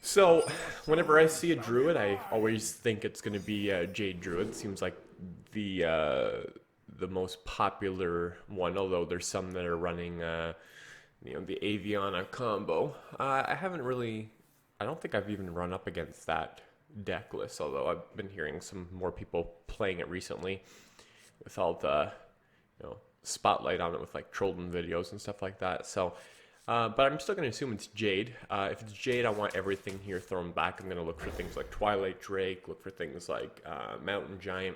So, whenever I see a druid, I always think it's going to be Jade Druid. Seems like the uh, the most popular one. Although there's some that are running, the Aviana combo. I haven't really. I don't think I've even run up against that deck list. Although I've been hearing some more people playing it recently, with all the, spotlight on it with like trolling videos and stuff like that. So. But I'm still going to assume it's Jade. If it's Jade, I want everything here thrown back. I'm going to look for things like Twilight Drake, look for things like Mountain Giant.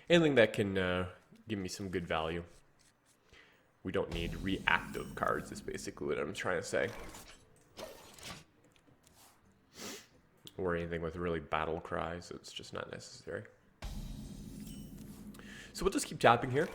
Anything that can give me some good value. We don't need reactive cards, is basically what I'm trying to say. Or anything with really battle cries. It's just not necessary. So we'll just keep tapping here.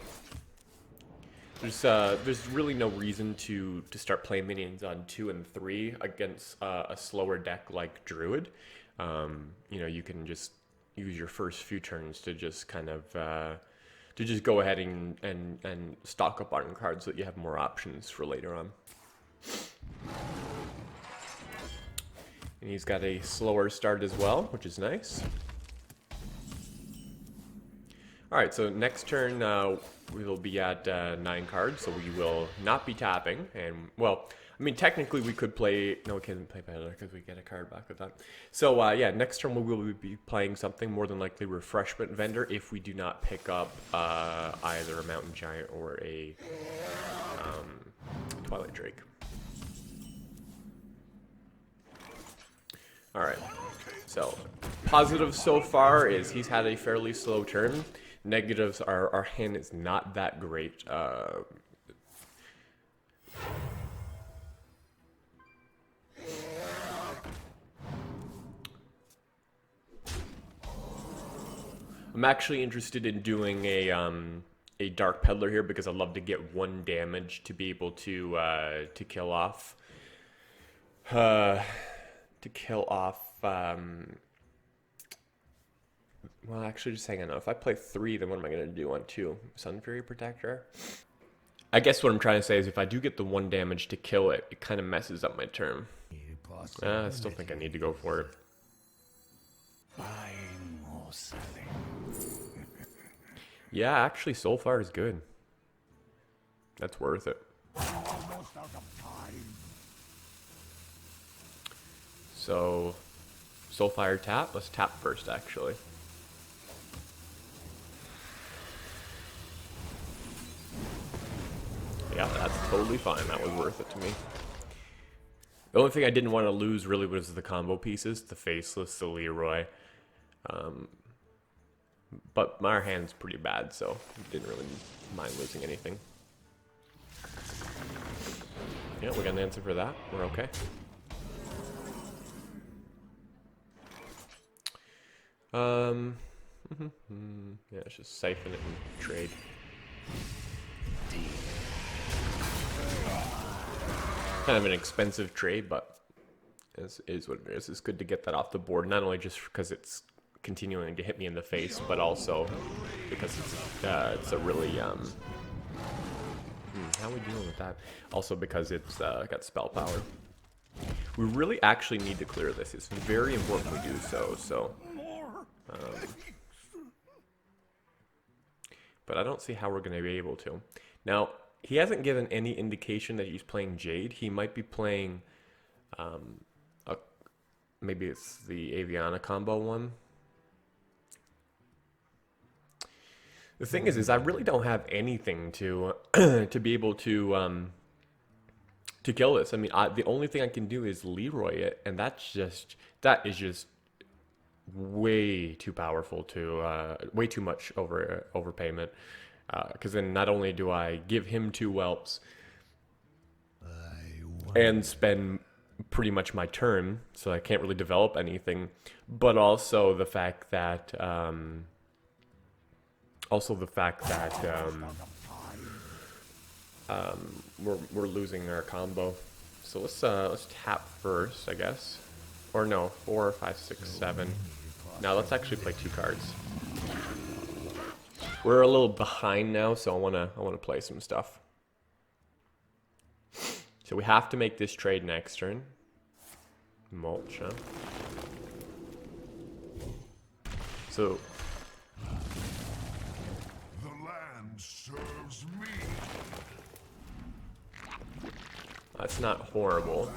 There's really no reason to start playing minions on 2 and 3 against a slower deck like Druid. You can just use your first few turns to just kind of to just go ahead and stock up on cards so that you have more options for later on. And he's got a slower start as well, which is nice. Alright, so next turn we will be at 9 cards, so we will not be tapping. And, well, I mean, technically we could play... No, we can't play better because we get a card back with that. So, yeah, next turn we will be playing something, more than likely Refreshment Vendor, if we do not pick up either a Mountain Giant or a Twilight Drake. Alright, so positive so far is he's had a fairly slow turn. Negatives are our hand is not that great. I'm actually interested in doing a Dark Peddler here because I'd love to get 1 damage to be able to kill off well, actually, just hang on. If I play 3, then what am I going to do on 2? Sun Fury Protector? I guess what I'm trying to say is if I do get the 1 damage to kill it, it kind of messes up my turn. I still think I need to go for it. Buying or selling. Yeah, actually, Soulfire is good. That's worth it. Almost out of time. So, Soulfire tap. Let's tap first, actually. Yeah, that's totally fine. That was worth it to me. The only thing I didn't want to lose really was the combo pieces, the Faceless, the Leroy. But my hand's pretty bad, so didn't really mind losing anything. Yeah, we got an answer for that. We're okay. Yeah, let's just siphon it and trade. Kind of an expensive trade, but it is what it is. It's good to get that off the board, not only just because it's continuing to hit me in the face, but also because it's a really how are we dealing with that? Also because it's got spell power. We really actually need to clear this. It's very important we do so. But I don't see how we're going to be able to. Now, he hasn't given any indication that he's playing Jade. He might be playing, maybe it's the Aviana combo one. The thing is I really don't have anything to to be able to kill this. I mean, the only thing I can do is Leroy it, and that is just way too powerful to way too much overpayment. Because then not only do I give him 2 whelps and spend pretty much my turn, so I can't really develop anything, but also the fact that we're losing our combo. So let's tap first, I guess, or no, 4, 5, 6, 7. Now let's actually play 2 cards. We're a little behind now, so I wanna play some stuff. So we have to make this trade next turn. Mulch, huh? So The land serves me. that's not horrible.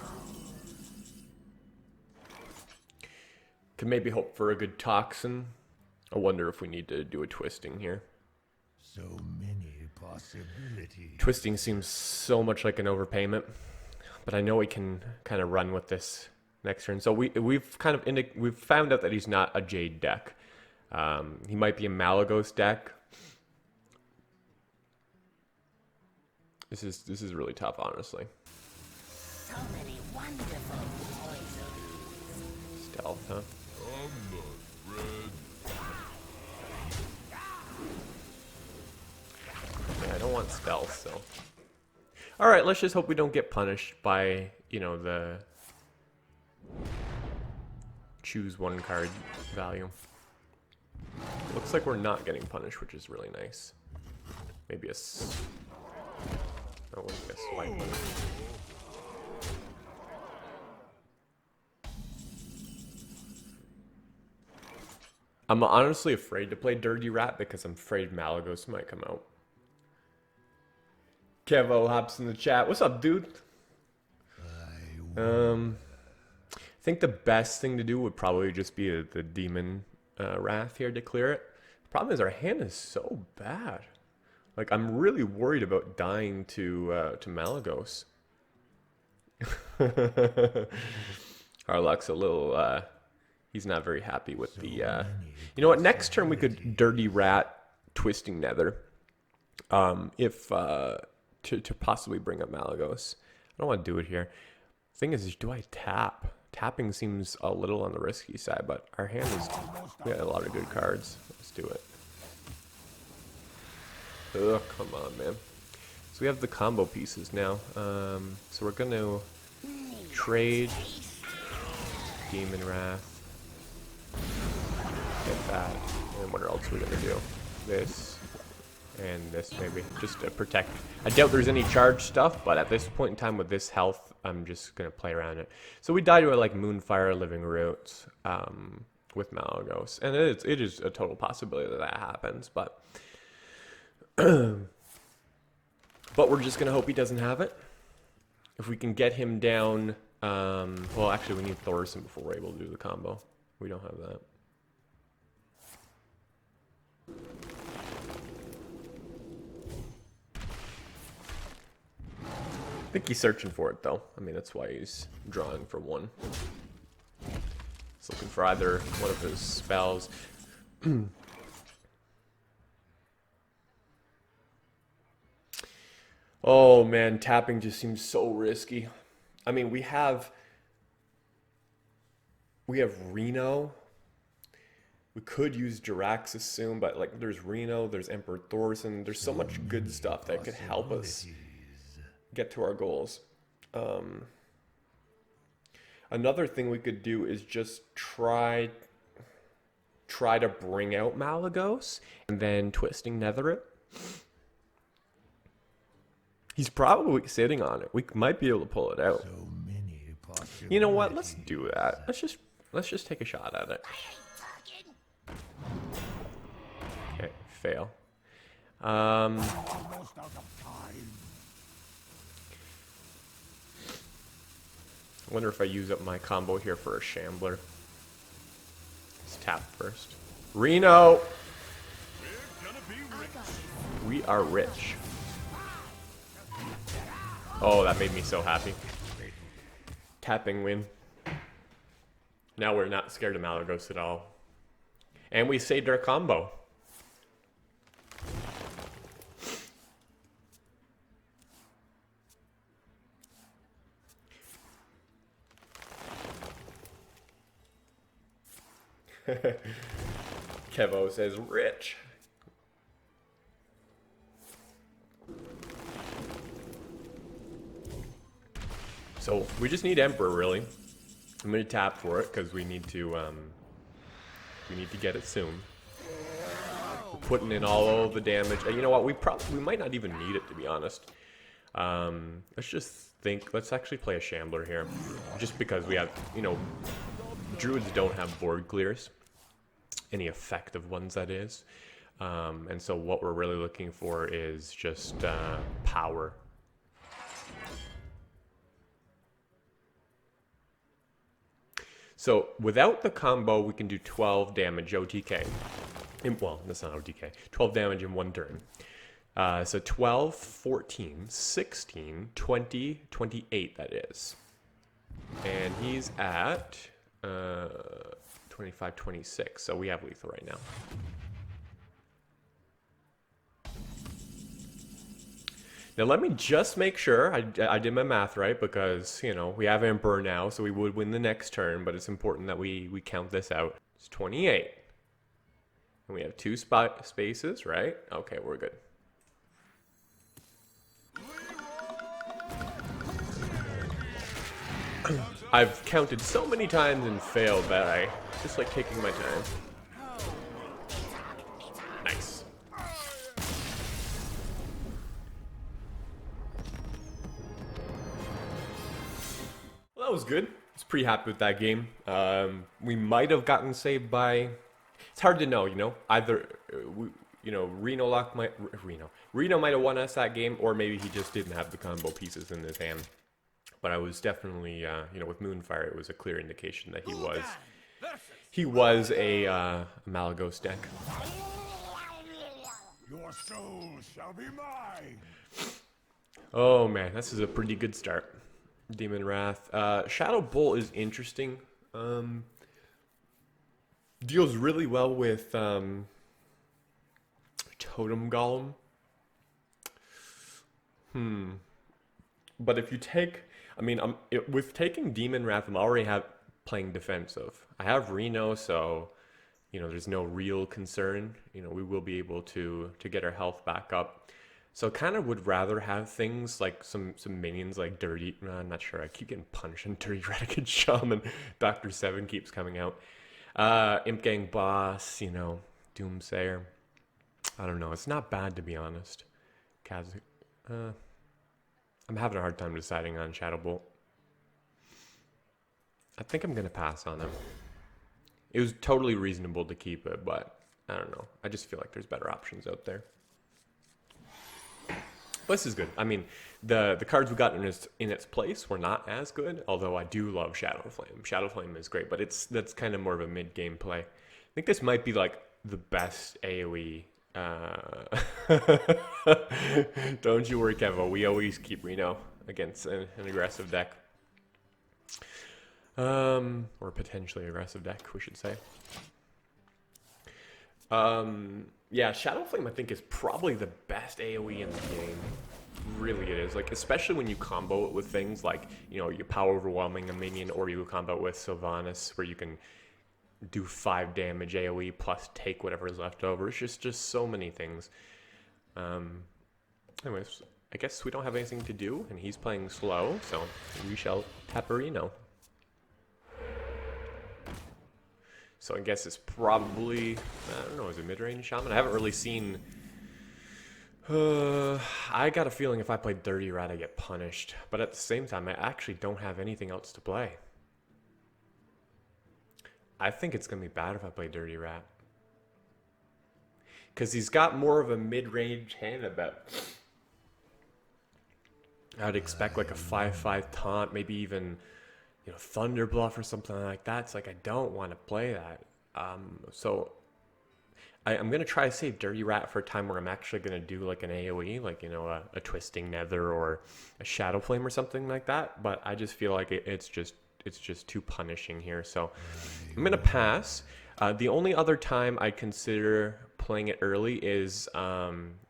Could maybe hope for a good toxin. I wonder if we need to do a twisting here. So many possibilities. Twisting seems so much like an overpayment, but I know we can kind of run with this next turn. So we've found out that he's not a Jade deck. He might be a Malagos deck. This is really tough, honestly. So many wonderful poisons. Stealth, huh? Yeah, I don't want stealth, so. All right, let's just hope we don't get punished by, you know, the choose one card value. Looks like we're not getting punished, which is really nice. Maybe a oh, wouldn't be a swipe. I'm honestly afraid to play Dirty Rat because I'm afraid Malagos might come out. Kevo hops in the chat. What's up, dude? I think the best thing to do would probably just be the Demon Wrath here to clear it. The problem is our hand is so bad. Like, I'm really worried about dying to Malagos. Our luck's a little... he's not very happy with the... You know what? Next turn we could Dirty Rat Twisting Nether. To possibly bring up Malagos. I don't want to do it here. Thing is do I tap? Tapping seems a little on the risky side, but our hand is... We got a lot of good cards. Let's do it. Ugh, come on, man. So we have the combo pieces now. So we're going to trade Demon Wrath. Get that. And what else are we going to do? This. And this maybe, just to protect. I doubt there's any charge stuff, but at this point in time with this health, I'm just going to play around it. So we die to a, like, Moonfire, Living Roots with Malagos. And it is a total possibility that that happens, but... but we're just going to hope he doesn't have it. If we can get him down... well, actually, we need Thorson before we're able to do the combo. We don't have that. I think he's searching for it, though. I mean, that's why he's drawing for one. He's looking for either one of his spells. Oh, man, tapping just seems so risky. I mean, we have Reno. We could use Jiraxis soon, but, like, there's Reno, there's Emperor Thorson. There's so much good stuff that could help us get to our goals. Another thing we could do is just try to bring out Malagos and then Twisting Nether it. He's probably sitting on it. We might be able to pull it out. So many possibilities. You know what? Let's do that. Let's just take a shot at it. Okay, fail. Almost out of time. I wonder if I use up my combo here for a Shambler. Let's tap first. Reno! We are rich. Oh, that made me so happy. Tapping win. Now we're not scared of Malagos at all. And we saved our combo. Kevo says rich. So we just need Emperor, really. I'm gonna tap for it because we need to get it soon. We're putting in all the damage. And you know what? We might not even need it, to be honest. Let's just let's actually play a Shambler here. Just because we have, you know, Druids don't have board clears. Any effective ones, that is. And so what we're really looking for is just power. So without the combo, we can do 12 damage OTK. Well, that's not OTK. 12 damage in one turn. So 12, 14, 16, 20, 28, that is. And he's at 25, 26. So we have lethal right now. Now let me just make sure I did my math right, because, you know, we have Emperor now, so we would win the next turn, but it's important that we count this out. It's 28. And we have 2 spaces, right? Okay, we're good. I've counted so many times and failed that I just like taking my time. Nice. Well, that was good. I was pretty happy with that game. We might have gotten saved by... It's hard to know, you know? Either, you know, Reno might have won us that game, or maybe he just didn't have the combo pieces in his hand. But I was definitely, you know, with Moonfire, it was a clear indication that he was a Malagos deck. Your soul shall be mine. Oh man, this is a pretty good start. Demon Wrath. Shadow Bolt is interesting. Deals really well with Totem Golem. But if you take... I mean, with taking Demon Wrath, I'm already playing defensive. I have Reno, so, you know, there's no real concern. You know, we will be able to get our health back up. So kind of would rather have things like some minions like Dirty... I'm not sure. I keep getting punished in Dirty Red against Shaman. Dr. 7 keeps coming out. Imp Gang Boss, you know, Doomsayer. I don't know. It's not bad, to be honest. Kazakus... I'm having a hard time deciding on Shadow Bolt. I think I'm going to pass on him. It was totally reasonable to keep it, but I don't know. I just feel like there's better options out there. This is good. I mean, the cards we got in its place were not as good, although I do love Shadow Flame. Shadow Flame is great, but that's kind of more of a mid-game play. I think this might be like the best AoE. Don't you worry, Kevo. We always keep Reno against an aggressive deck. Or potentially aggressive deck, we should say. Yeah, Shadow Flame I think is probably the best AoE in the game. Really it is. Like, especially when you combo it with things like, you know, you power overwhelming a minion, or you combo it with Sylvanas, where you can do 5 damage AoE plus take whatever is left over. It's just so many things. Anyways, I guess we don't have anything to do, and he's playing slow, so we shall tap a Reno. So I guess it's probably, I don't know, is it mid-range Shaman? I haven't really seen... I got a feeling if I play Dirty Rat, I get punished. But at the same time, I actually don't have anything else to play. I think it's going to be bad if I play Dirty Rat. Because he's got more of a mid-range hand, I bet. I'd expect like a 5/5 taunt, maybe even, you know, Thunder Bluff or something like that. It's like, I don't want to play that. So I'm going to try to save Dirty Rat for a time where I'm actually going to do like an AoE, like, you know, a Twisting Nether or a Shadow Flame or something like that. But I just feel like it's just too punishing here. So I'm going to pass. The only other time I'd consider playing it early is,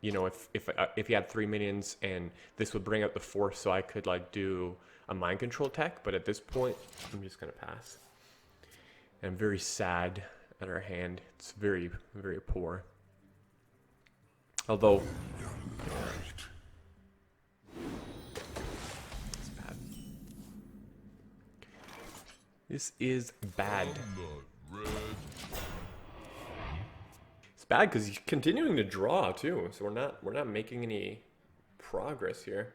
you know, if you had 3 minions, and this would bring up the force, so I could like do a mind control tech. But at this point, I'm just going to pass. And I'm very sad at our hand. It's very, very poor. Although, it's bad. This is bad. It's bad because he's continuing to draw too, so we're not making any progress here.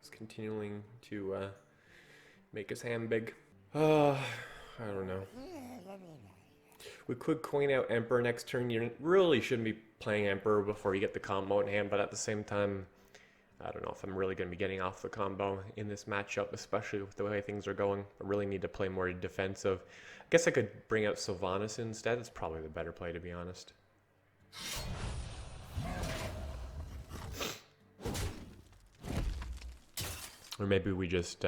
He's continuing to make his hand big. I don't know. We could coin out Emperor next turn. You really shouldn't be playing Emperor before you get the combo in hand, but at the same time, I don't know if I'm really going to be getting off the combo in this matchup, especially with the way things are going. I really need to play more defensive. I guess I could bring out Savjz instead. It's probably the better play, to be honest. Or maybe we just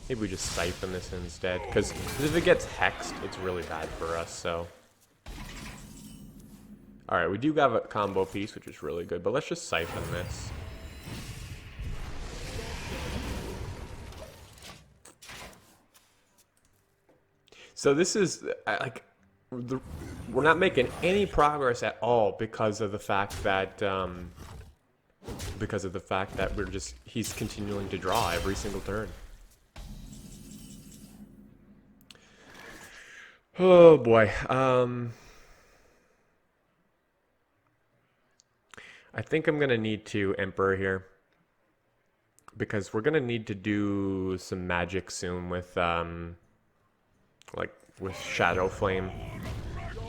siphon this instead, because if it gets hexed, it's really bad for us. So, all right, we do have a combo piece, which is really good, but let's just siphon this. So this is like we're not making any progress at all because of the fact that he's continuing to draw every single turn. Oh boy. I think I'm gonna need to Emperor here because we're gonna need to do some magic soon with with Shadow Flame.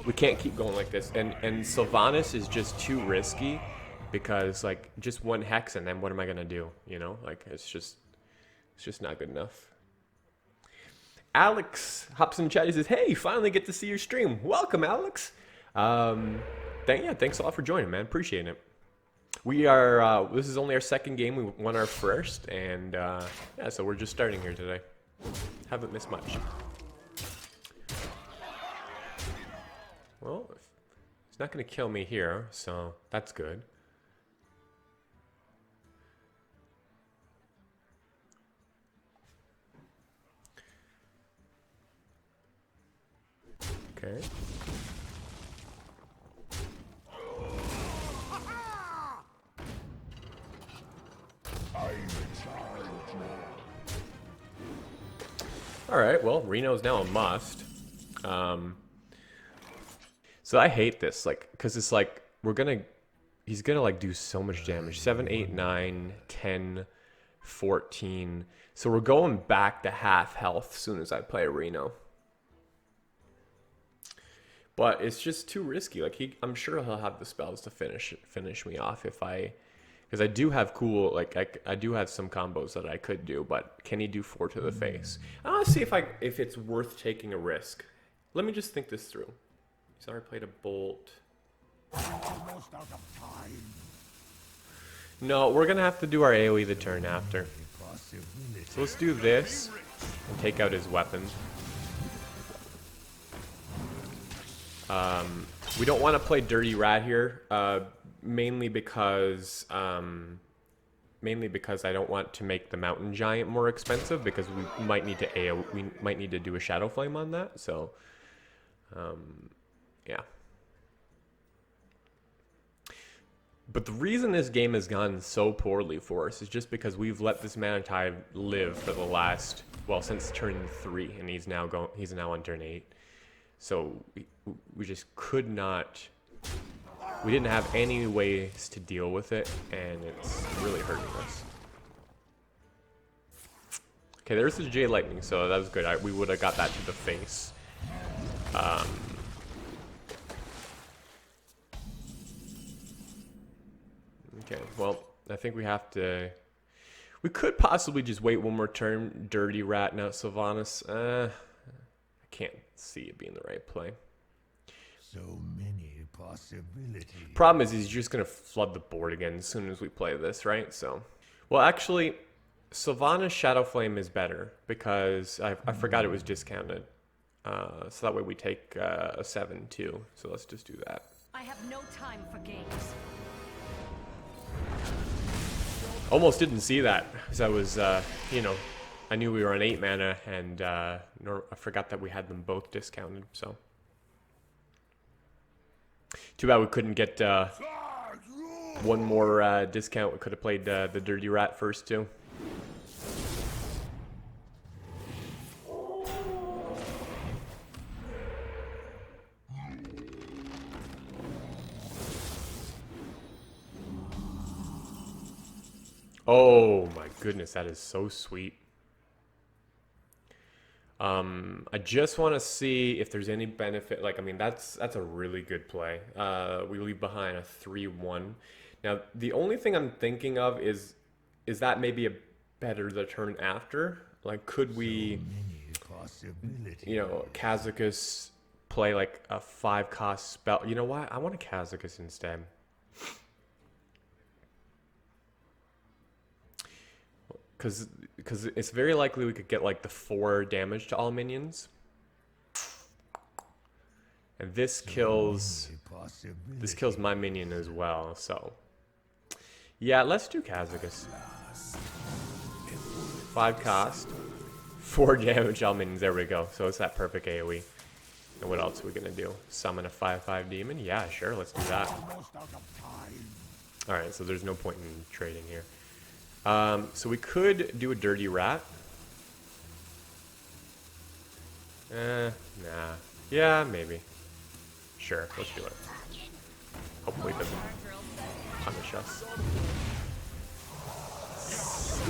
We can't keep going like this, and Savjz is just too risky because like just one hex and then what am I gonna do? You know, like it's just not good enough. Alex hops in chat. He says, "Hey, finally get to see your stream. Welcome, Alex. Thanks a lot for joining, man. Appreciate it. We are. This is only our second game. We won our first, and yeah, so we're just starting here today. Haven't missed much. Well, he's not going to kill me here, so that's good. Okay. All right, well, Reno's now a must. So I hate this, like, because it's like, he's gonna like do so much damage. 7, 8, 9, 10, 14. So we're going back to half health as soon as I play Reno. But it's just too risky. Like I'm sure he'll have the spells to finish me off because I do have cool, like I do have some combos that I could do, but can he do 4 to the face? I want to see if it's worth taking a risk. Let me just think this through. He's already played a bolt. Almost out of time. No, we're gonna have to do our AoE the turn after. So let's do this and take out his weapon. We don't want to play Dirty Rat here, mainly because I don't want to make the Mountain Giant more expensive because we might need to do a Shadow Flame on that. So, yeah. But the reason this game has gone so poorly for us is just because we've let this Manatide live for the last, well, since turn 3, and he's now on turn 8. So we just could not. We didn't have any ways to deal with it, and it's really hurting us. Okay, there's the Jade Lightning, so that was good. We would have got that to the face. Okay, well, I think we have to. We could possibly just wait one more turn. Dirty Rat, now Savjz. I can't see it being the right play. So many possibilities. Problem is he's just gonna flood the board again as soon as we play this, right? So, well, actually, Savjz Shadow Flame is better because I forgot it was discounted. So that way we take a 7 too. So let's just do that. I have no time for games. Almost didn't see that because I was, I knew we were on 8 mana and I forgot that we had them both discounted. So. Too bad we couldn't get one more discount. We could have played the Dirty Rat first too. Oh my goodness, that is so sweet. I just want to see if there's any benefit. Like, I mean, that's a really good play. We leave behind a 3-1. Now, the only thing I'm thinking of is that maybe a better the turn after? Like, could we, you know, Kazakus play like a 5-cost spell? You know what? I want a Kazakus instead. Because it's very likely we could get like the 4 damage to all minions. And this kills my minion as well, so. Yeah, let's do Kazakus. 5 cost, 4 damage all minions, there we go. So it's that perfect AoE. And what else are we gonna do? Summon a 5/5 demon? Yeah, sure, let's do that. Alright, so there's no point in trading here. So we could do a dirty rat. Nah. Yeah, maybe. Sure, let's do it. Hopefully it doesn't punish us.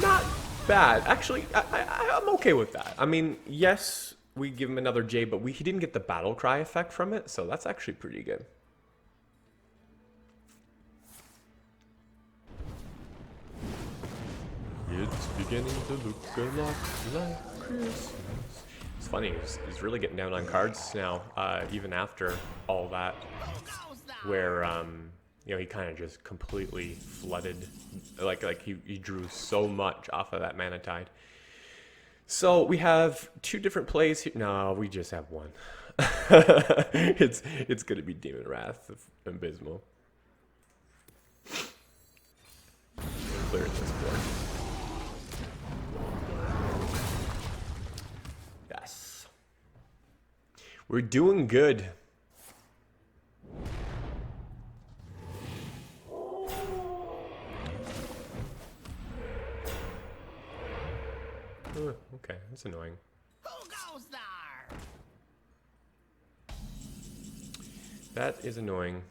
Not bad. Actually, I'm okay with that. I mean, yes, we give him another Jade, but he didn't get the battle cry effect from it, so that's actually pretty good. It's beginning to look a lot like Christmas. It's funny, he's really getting down on cards now, even after all that, where, you know, he kind of just completely flooded, like he drew so much off of that Mana Tide. So we have 2 different plays here. No, we just have one. It's gonna be Demon Wrath of Abysmal. Clear this board. Yes. We're doing good. Okay, that's annoying. Who goes there? That is annoying.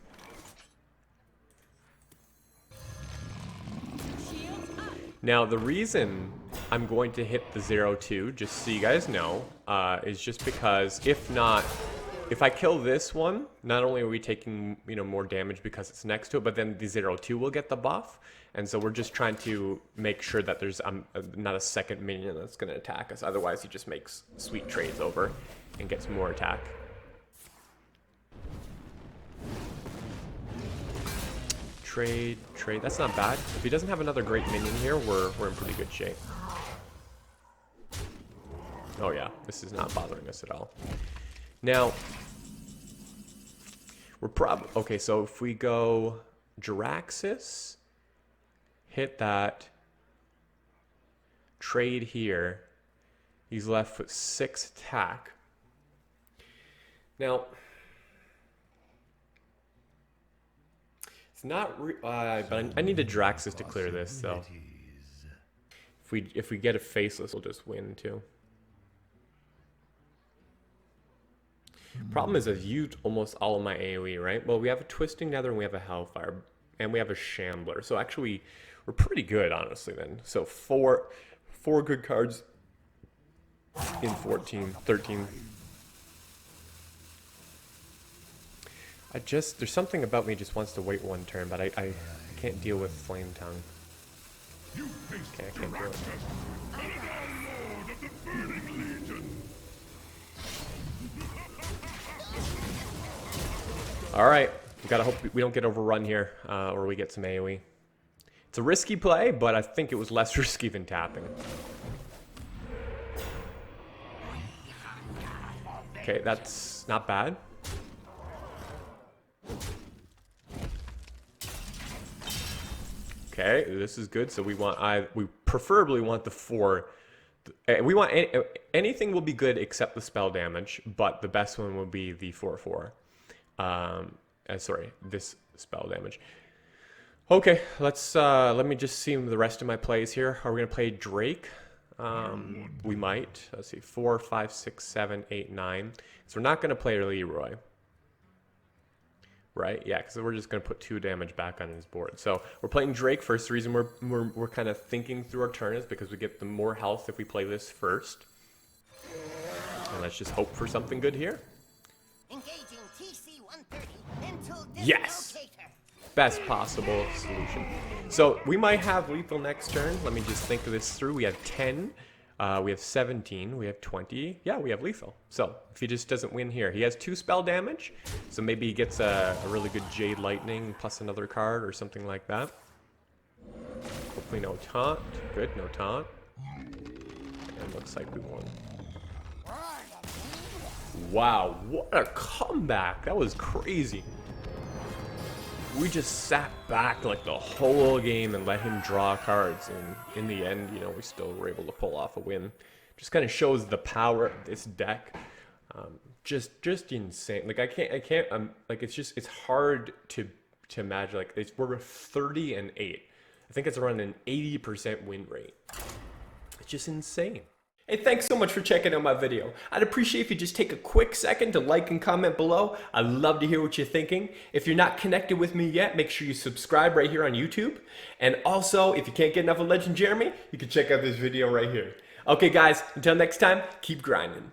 Now, the reason I'm going to hit the 0-2, just so you guys know, is just because if I kill this one, not only are we taking, you know, more damage because it's next to it, but then the 0-2 will get the buff. And so we're just trying to make sure that there's not a second minion that's going to attack us. Otherwise, he just makes sweet trades over and gets more attack. Trade. That's not bad. If he doesn't have another great minion here, we're in pretty good shape. Oh yeah, this is not bothering us at all. Now, we're probably... Okay, so if we go Jaraxxus, hit that, trade here, he's left with 6 attack. Now... Not, but I need a Jaraxxus to clear this, so if we get a faceless, we'll just win too. Problem is, I've used almost all of my AoE, right? Well, we have a Twisting Nether and we have a Hellfire, and we have a Shambler. So actually, we're pretty good, honestly. Then, so four good cards in 13. There's something about me just wants to wait one turn, but I can't deal with Flame Tongue. Okay, I can't do it. Alright, we gotta hope we don't get overrun here, or we get some AoE. It's a risky play, but I think it was less risky than tapping. Okay, that's not bad. Okay, this is good. So we preferably want the 4. We want anything will be good except the spell damage, but the best one will be the 4/4. Sorry, this spell damage. Okay, let me just see the rest of my plays here. Are we gonna play Drake? We might. Let's see, 4, 5, 6, 7, 8, 9. So we're not gonna play Leroy. right? Yeah, because we're just going to put 2 damage back on his board. So we're playing Drake first. The reason we're kind of thinking through our turn is because we get the more health if we play this first. And let's just hope for something good here. Engaging TC-130 until Yes! dislocator. Best possible solution. So we might have lethal next turn. Let me just think of this through. We have 10. We have 17. We have 20. Yeah, we have lethal. So if he just doesn't win here, he has 2 spell damage. So maybe he gets a really good Jade Lightning plus another card or something like that. Hopefully no taunt. Good, no taunt. And looks like we won. Wow, what a comeback. That was crazy. We just sat back like the whole game and let him draw cards, and in the end, you know, we still were able to pull off a win. Just kind of shows the power of this deck. Just insane. Like I can't. Like it's hard to imagine. Like we're 30-8. I think it's around an 80% win rate. It's just insane. Hey, thanks so much for checking out my video. I'd appreciate if you just take a quick second to like and comment below. I'd love to hear what you're thinking. If you're not connected with me yet, make sure you subscribe right here on YouTube. And also, if you can't get enough of LegendJeremy, you can check out this video right here. Okay guys, until next time, keep grinding.